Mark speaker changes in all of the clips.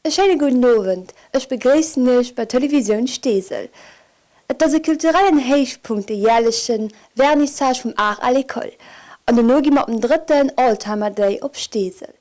Speaker 1: Schönen guten Abend. Ich begrüße euch bei Television Stesel. Das ist ein kultureller Höhepunkt der jährlichen Vernissage vom Art à l'école. Und dann gehen wir am 3. Oldtimer Day auf Stesel.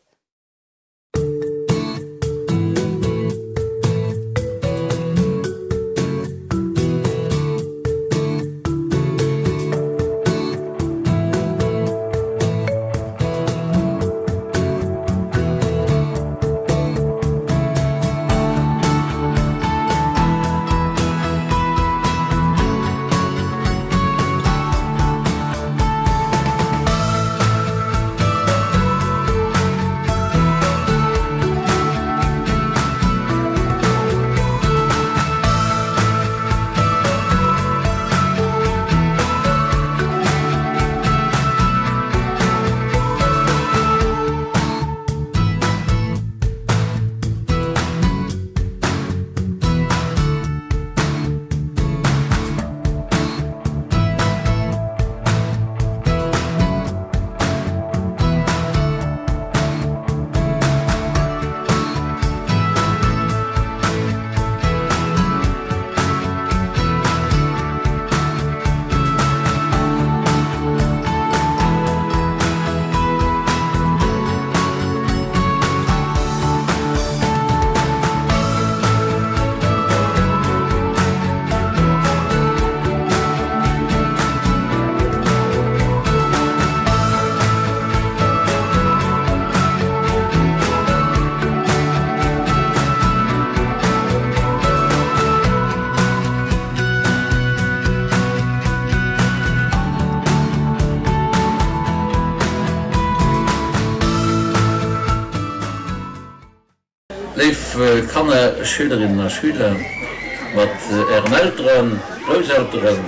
Speaker 2: Liebe Kanner, Schülerinnen und Schüler, mit ihren Eltern, Großeltern,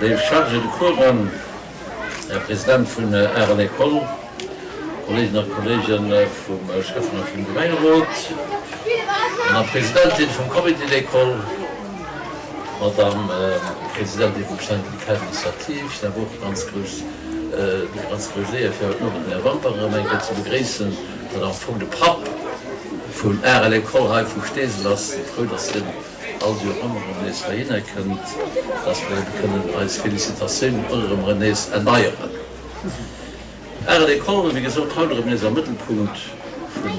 Speaker 2: liebe Charge de Cours, Herr Präsident von Art à l'école, Kolleginnen und Kollegen vom Chef vom Gemeinderat, Madame Präsidentin vom Komitee d'école, Madame Präsidentin vom Syndicat Administrativ, ich habe auch ganz groß für den Wamper zu begrüßen, Madame von de Papp, von Art à l'école von Stesel, dass froh, dass ihr all die anderen René kennt, dass wir können als Felicitation eurem René erneuern. Art à l'école, wie gesagt, heute ist am Mittelpunkt von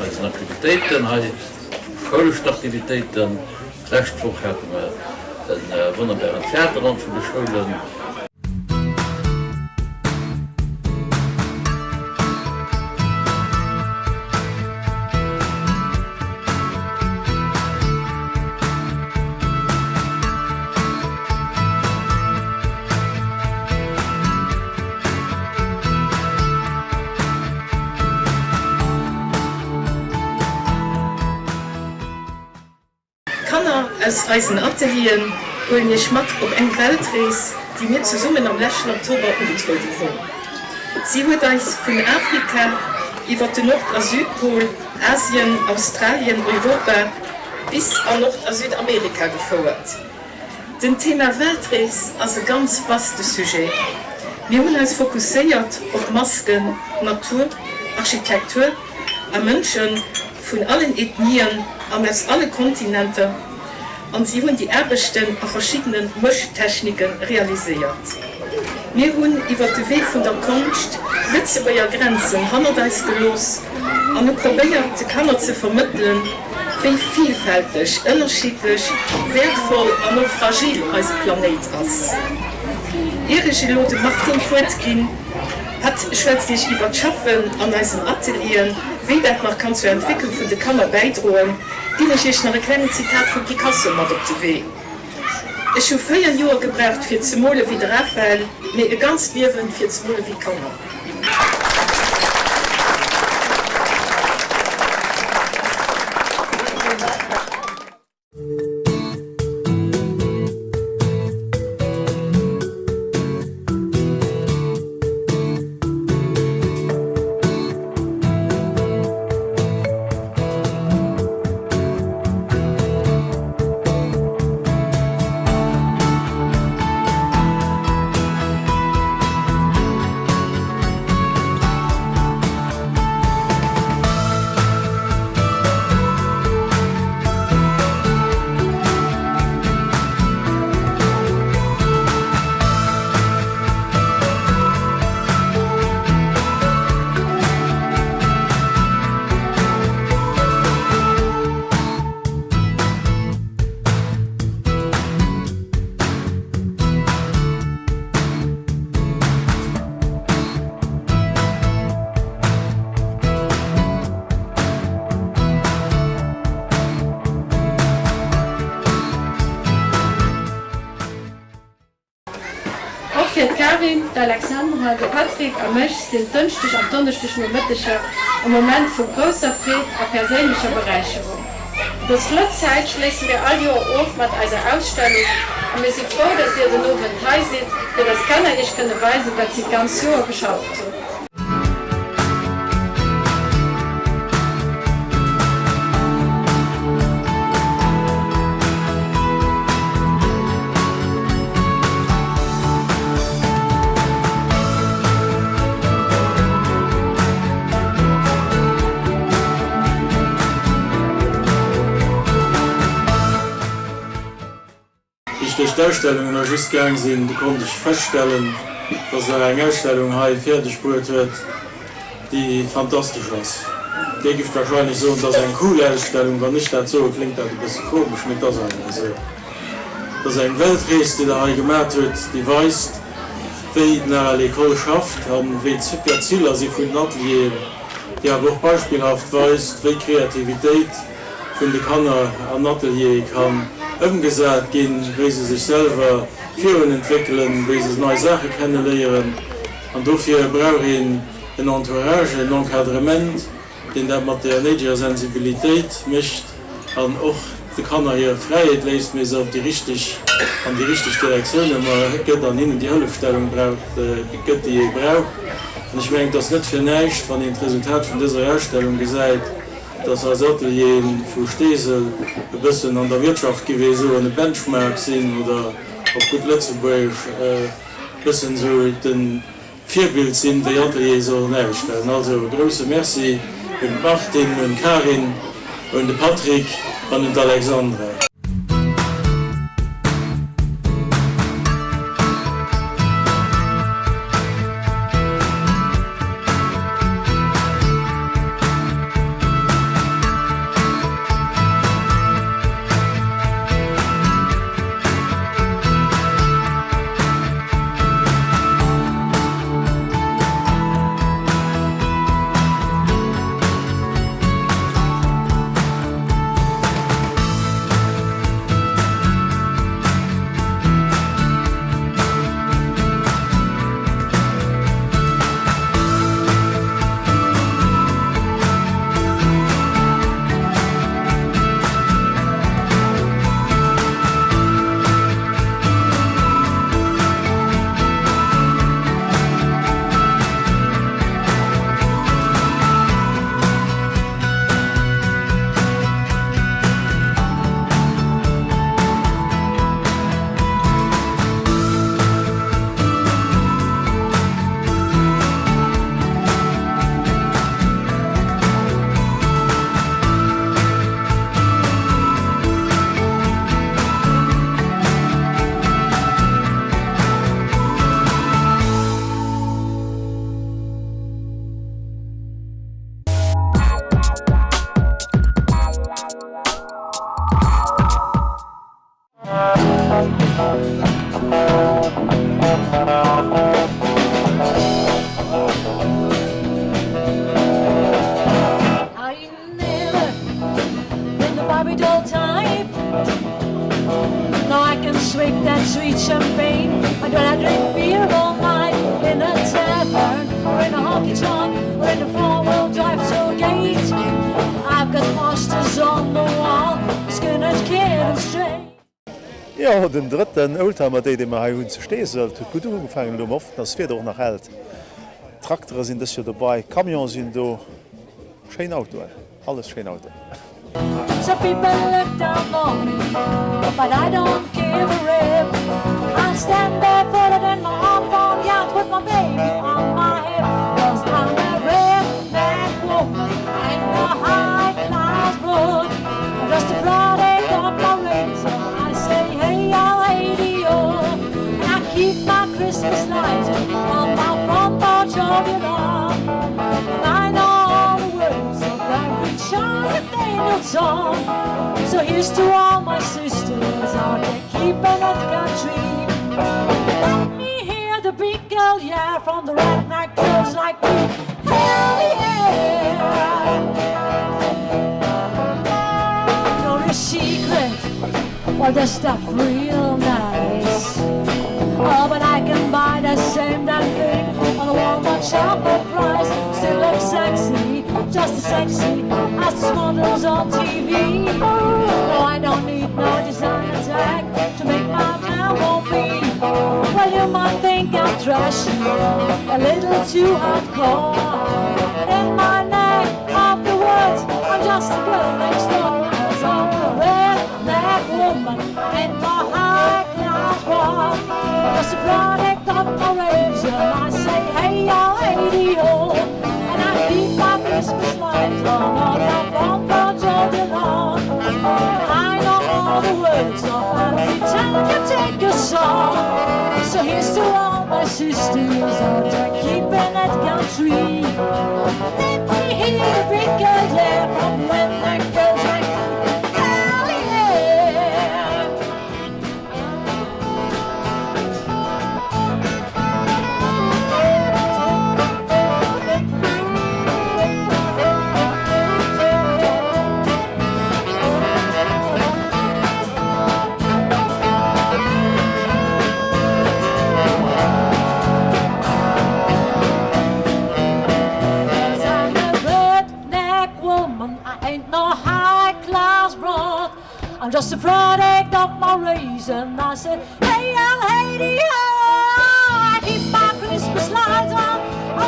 Speaker 2: unseren Aktivitäten, Schulaktivitäten. Letzte Woche hatten wir einen wunderbaren Theaterraum für die Schulen.
Speaker 3: Aus unseren Atelieren holen wir Schmack auf eine Weltreise, die wir zusammen am letzten Oktober angetreten haben. Sie hat uns von Afrika über den Nord- und Südpol, Asien, Australien, Europa bis an Nord- und Südamerika geführt. Das Thema Weltreise ist ein ganz vastes Sujet. Wir haben uns fokussiert auf Masken, Natur, Architektur und Menschen von allen Ethnien und aus allen Kontinenten. Und sie haben die Erbesten auf verschiedenen Mischtechniken realisiert. Wir haben über den Weg von der Kunst Witze über ihre Grenzen handelweise gelost und probiert, die Kinder zu vermitteln, wie vielfältig, unterschiedlich, wertvoll und auch fragil unser Planet ist. Ihre Geologe Martin Fredkin hat schwätzlich über das Schaffen an unseren Atelieren, wie das noch kann zur Entwicklung von der Kammer beitragen, die ich noch ein kleines Zitat von Picasso mit auf den Weg. Ich habe 4 Jahre gebraucht für zu malen wie der Raphael, mir ein ganz Leben für zu malen wie Kammer. für Karin, Alexandra, Patrick, Amech sind dünstig am donnerstigen und mittlicher im Moment von großer Frieden und persönlicher Bereicherung. Das Flutzeit schließen wir all Jahr auf mit unserer Ausstellung und wir sind froh, dass ihr den neuen Teil seht, für das kann ich keine Weise, was sie ganz Jahr geschafft hat.
Speaker 4: Durch die Ausstellung noch just gegangen sind, konnte ich feststellen, dass eine Ausstellung fertig gebaut wird, die fantastisch ist. Die gibt wahrscheinlich so, dass eine coole Ausstellung, wenn nicht dazu klingt, das ein bisschen komisch mit das sein. Also, das ist eine Weltreise, die da gemacht wird, die weist, wie nach der Ecole schafft, und wie die Ziele sie von Atelier, die auch beispielhaft weist, wie Kreativität von den Kanner an Atelier kann umgesagt gehen, wie sie sich selber führen entwickeln, wie sie neue Sachen kennenlernen. Und dafür brauche ich ein Entourage, ein Encadrement, in der materielle Sensibilität mischt und auch die Kanner hier Freiheit lässt, mir so die richtige Direktion, man geht an ihnen die Hilfestellung braucht, die braucht. Und ich meine, das nicht für nichts, wenn das Resultat von dieser Ausstellung gesagt, dass als Atelier von Stesel ein bisschen an der Wirtschaft gewesen und ein Benchmark sind oder auf Gut Lützeburg ein bisschen so den Vorbild sind, die Atelier so herstellen. Also große Merci an Martin, an Karin, an Patrick und an Alexandra.
Speaker 5: Drink that sweet champagne. I'd rather drink beer all night in a tavern or in a honky tonk or in a four-wheel drive tailgate. I've got monsters on the wall, Skinner Kid and Stray.
Speaker 6: Ja, den dritten Oldtimer, den wir hier zu stehen sollten, hat gut angefangen, oft, das wird auch noch hält. Traktoren sind das ja dabei, Kamions sind da, schön Auto, alles schön Auto.
Speaker 5: Some people look down on me, but I don't give a rip. I stand barefooted in my hard-fought yacht with my baby on my hip. 'Cause I'm a redneck woman, I'm a high-class broad. I'm just a product of my race, so I say, hey, y'all, hey-de-oh. And I keep my Christmas lights on my front porch of your lawn. And I know all the words of every Charlotte Daniels song. So here's to all my sisters out there keeping it country. Let me hear the big girl, yeah, from the redneck girls like me. Hell yeah! Know the secret, well, the stuff real nice. Oh, but I can buy the sexy as the models on TV. No, I don't need no designer tag to make my town won't be. Well, you might think I'm trashy, a little too hardcore. But in my neck of the woods, I'm just a girl next door. 'Cause I'm a redneck woman in my high-class rock. Just a product of my razor. I say, hey, y'all, hey-dee-ho. And I keep my Christmas lights on all the front porch all day long. I know all the words, so I pretend to take a song. So here's to all my sisters out there keeping it country. Let me hear the big girl, yeah, from when that goes like, hell yeah. I'm just a product of my race, and I said, hey, y'all, hey-dee-ho. I keep my Christmas lights on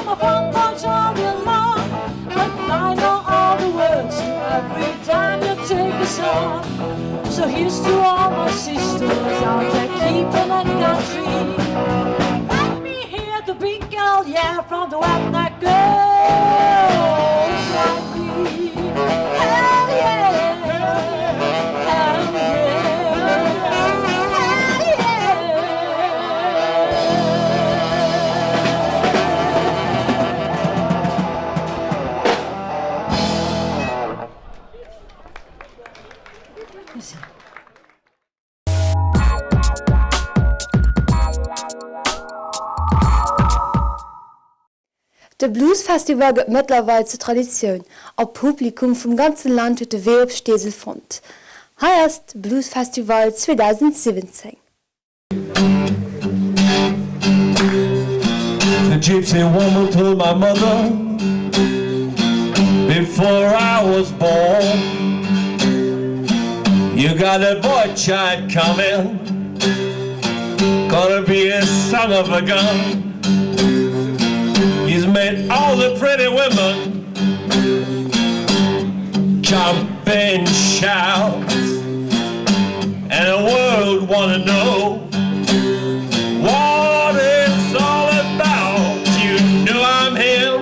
Speaker 5: my front porch all year long. But I know all the words every time you take a song. So here's to all my sisters out there keeping it country. Let me hear the big girl, yeah, from the redneck girls like me. Hell yeah.
Speaker 1: De Bluesfestival gëtt mittlerweile zur Tradition. Au Publikum vom ganzen Land huet de Weh op Stesel front. Heißt Bluesfestival 2017.
Speaker 7: The gypsy woman told my mother before I was born, you got a boy child coming, gonna be a son of a gun. He's made all the pretty women jump and shout, and the world wanna know what it's all about. You know I'm him.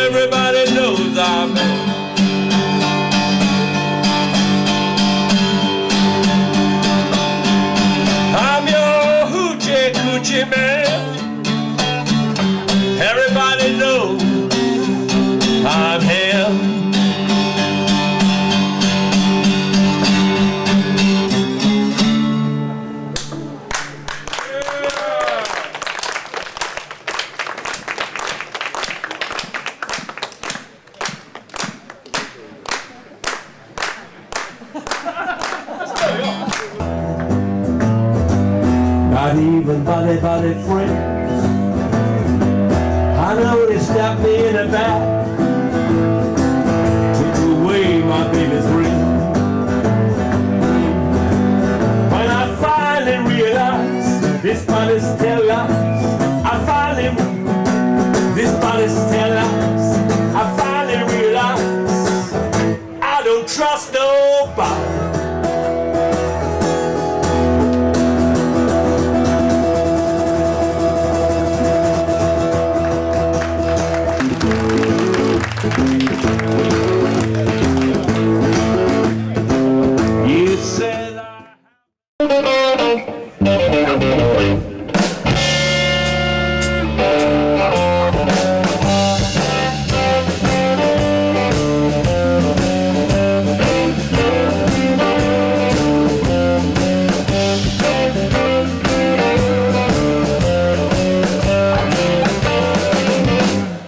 Speaker 7: Everybody knows I'm him. I'm your hoochie coochie man. Everybody knows I'm him. Not even body friends. I know they stabbed me in the back, took away my baby's ring. When I finally realized this body's tell lies, this body's tell lies, I finally realized I don't trust nobody. You said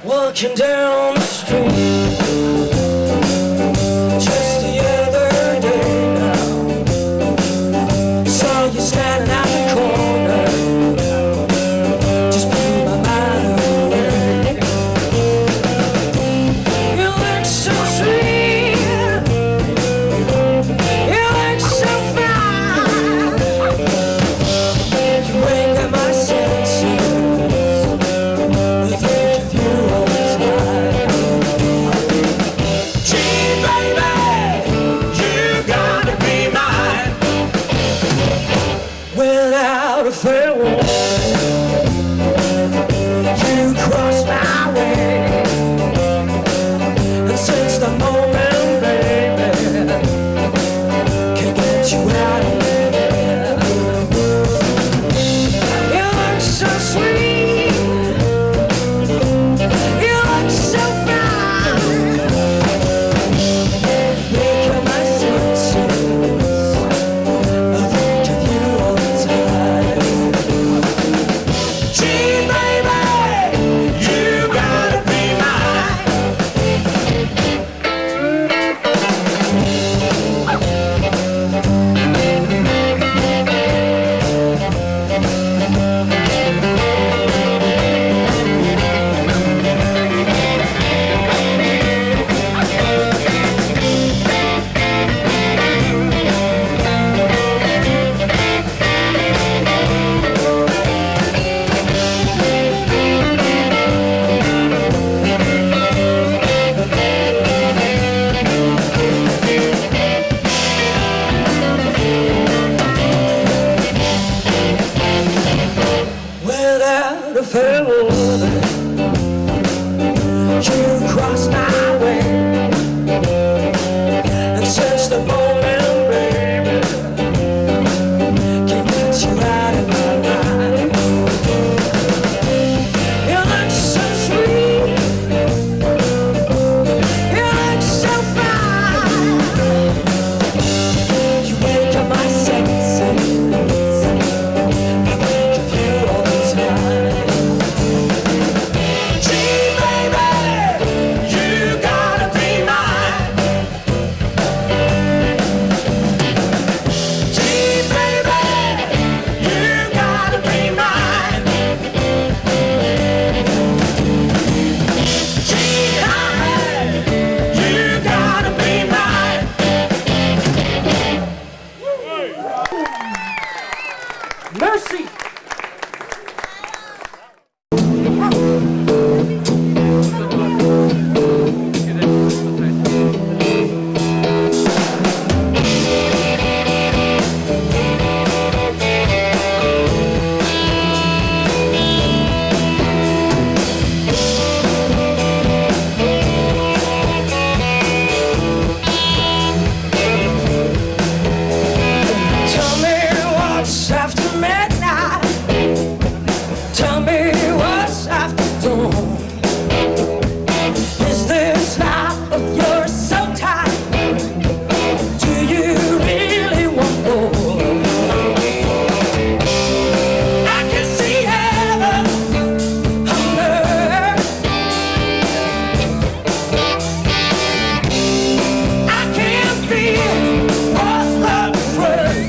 Speaker 7: walking down the street just the other day now, saw you Merci.
Speaker 8: Tell me what's after midnight. Tell me what's after dawn. Is this life of yours so tight? Do you really want more? I can see heaven on earth. I can feel what love is worth.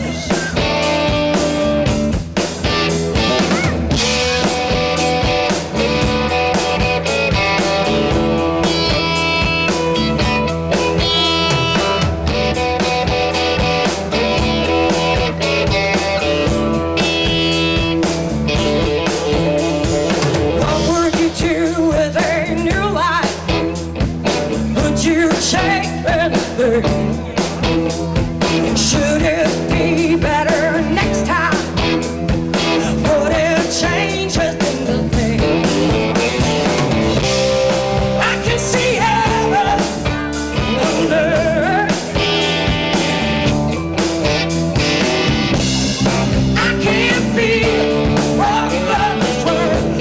Speaker 8: What would you do with a new life? Would you change anything? Should it be better next time? Would it change a single thing? I can see heaven on earth. I can feel what love is worth.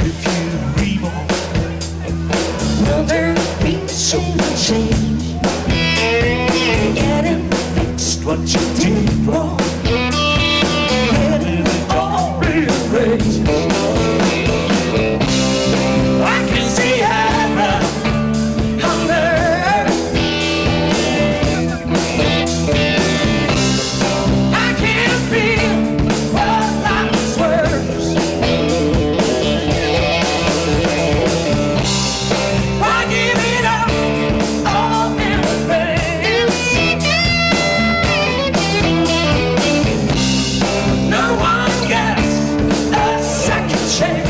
Speaker 8: If you reborn, will there be some change? Getting fixed what you did wrong. Getting it all rearranged. I can see heaven on earth. I can feel what life is worth. Why give it up all in advance? No one gets a second chance.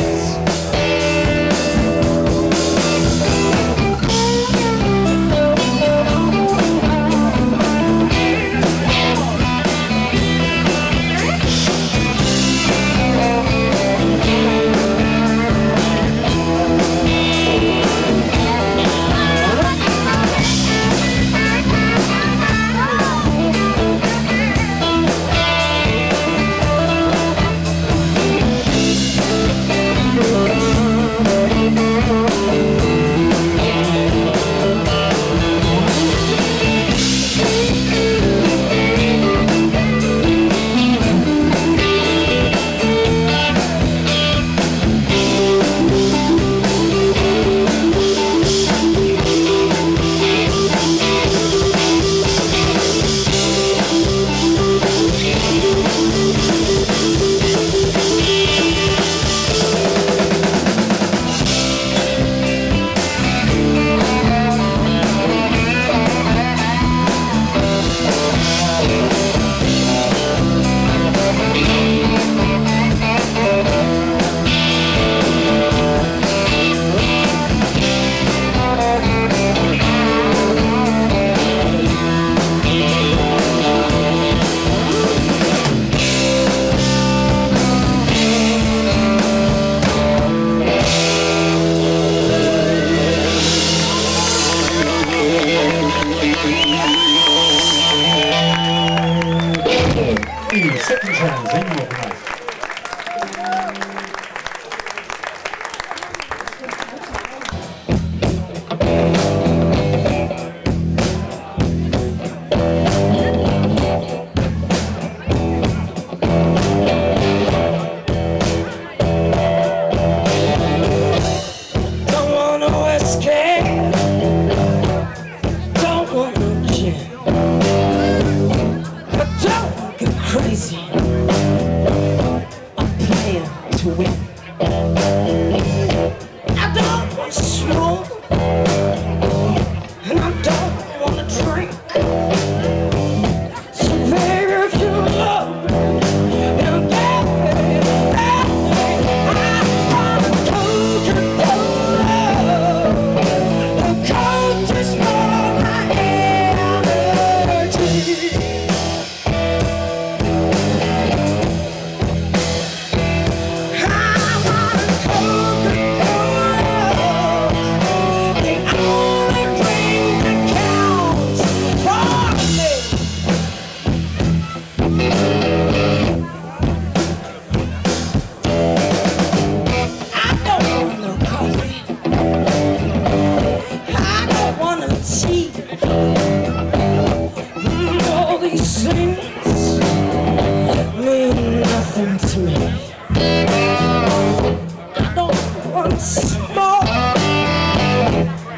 Speaker 8: once more,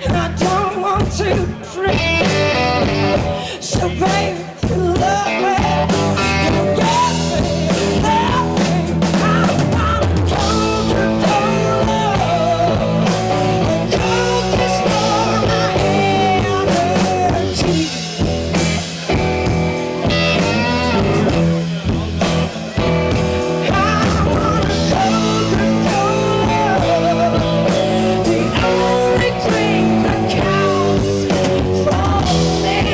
Speaker 8: and I don't want to drink. So baby, you love me, you got me, love me. I want Coca-Cola, and Coke is for my energy. I want Coca-Cola, the only drink that counts for me.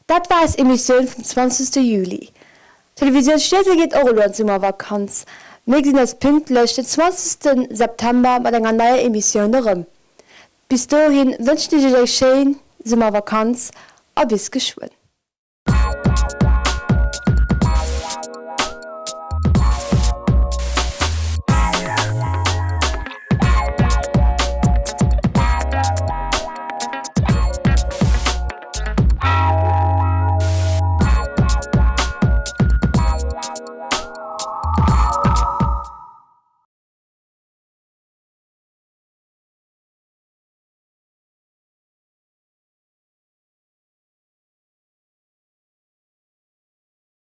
Speaker 1: Dat war es Emission vom 20. Juli. Televisionsstätte geht auch über Sommervakanz. Wir sind als pünktlich den 20. September mit einer neuen Emission darum. Bis dahin wünsche ich euch schön Sommervakanz und bis geschwind.